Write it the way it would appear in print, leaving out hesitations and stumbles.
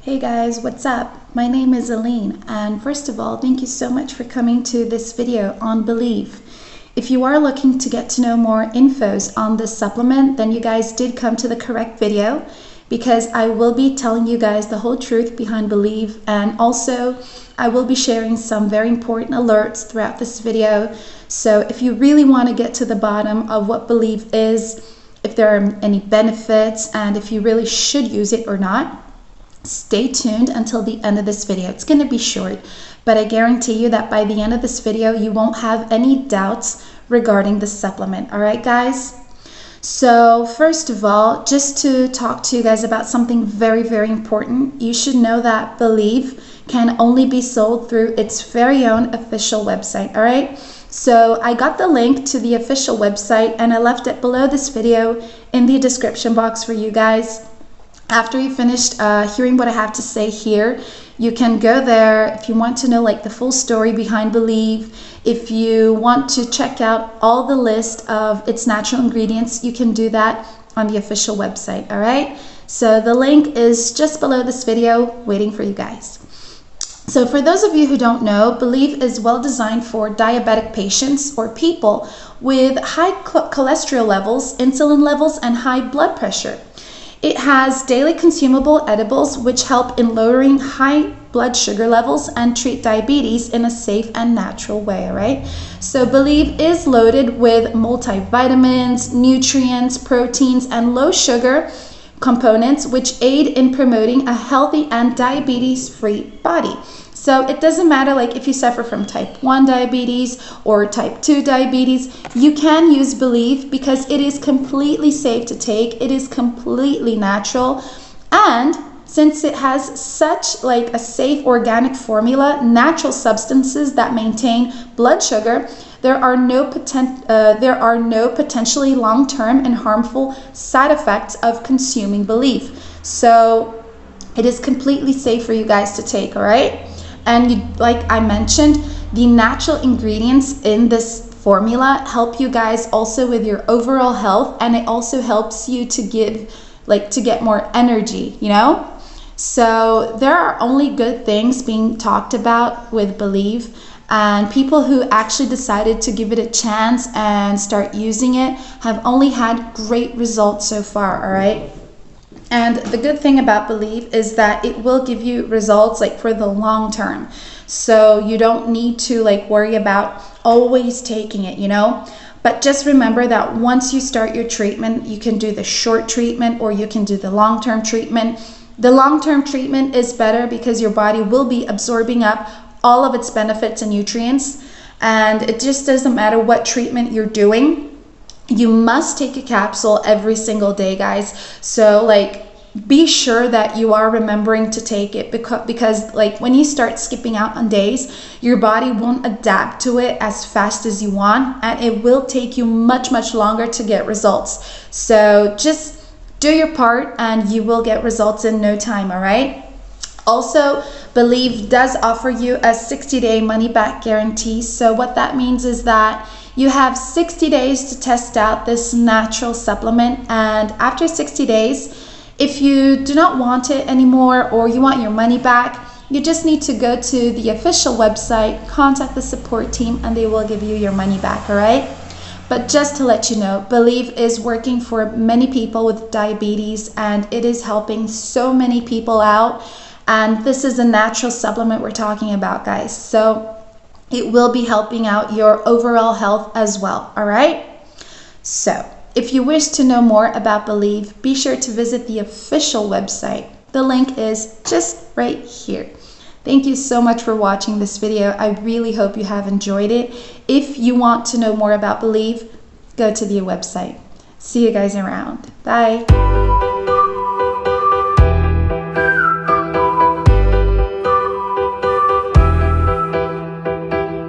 Hey guys, what's up? My name is Aline, and first of all, thank you so much for coming to this video on Beliv. If you are looking to get to know more infos on this supplement, then you guys did come to the correct video, because I will be telling you guys the whole truth behind Beliv, and also I will be sharing some very important alerts throughout this video. So if you really want to get to the bottom of what Beliv is, if there are any benefits, and if you really should use it or not, stay tuned until the end of this video. It's going to be short, but I guarantee you that by the end of this video, you won't have any doubts regarding the supplement. All right, guys? So first of all, just to talk to you guys about something very, very important, you should know that Beliv can only be sold through its very own official website. All right? So I got the link to the official website and I left it below this video in the description box for you guys. After you finished hearing what I have to say here, you can go there if you want to know like the full story behind Beliv. If you want to check out all the list of its natural ingredients, you can do that on the official website. All right, so the link is just below this video waiting for you guys. So for those of you who don't know, Beliv is well designed for diabetic patients or people with high cholesterol levels, insulin levels, and high blood pressure. It has daily consumable edibles which help in lowering high blood sugar levels and treat diabetes in a safe and natural way, all right? So Beliv is loaded with multivitamins, nutrients, proteins, and low sugar components which aid in promoting a healthy and diabetes-free body. So it doesn't matter like if you suffer from type 1 diabetes or type 2 diabetes, you can use Beliv because it is completely safe to take. It is completely natural. And since it has such like a safe organic formula, natural substances that maintain blood sugar, there are no potentially long-term and harmful side effects of consuming Beliv. So it is completely safe for you guys to take, all right? And like I mentioned, the natural ingredients in this formula help you guys also with your overall health, and it also helps you to get more energy, you know? So there are only good things being talked about with Beliv, and people who actually decided to give it a chance and start using it have only had great results so far, all right? And the good thing about Beliv is that it will give you results like for the long term. So you don't need to like worry about always taking it, you know? But just remember that once you start your treatment, you can do the short treatment or you can do the long-term treatment. The long-term treatment is better because your body will be absorbing up all of its benefits and nutrients. And it just doesn't matter what treatment you're doing. You must take a capsule every single day, guys. So like be sure that you are remembering to take it because like when you start skipping out on days, your body won't adapt to it as fast as you want, and it will take you much longer to get results. So just do your part and you will get results in no time, all right? Also, Beliv does offer you a 60-day money-back guarantee. So what that means is that you have 60 days to test out this natural supplement, and after 60 days, if you do not want it anymore or you want your money back, you just need to go to the official website, contact the support team, and they will give you your money back, all right? But just to let you know, Beliv is working for many people with diabetes, and it is helping so many people out. And this is a natural supplement we're talking about, guys. So it will be helping out your overall health as well, all right? So if you wish to know more about Beliv, be sure to visit the official website. The link is just right here. Thank you so much for watching this video. I really hope you have enjoyed it. If you want to know more about Beliv, go to the website. See you guys around. Bye.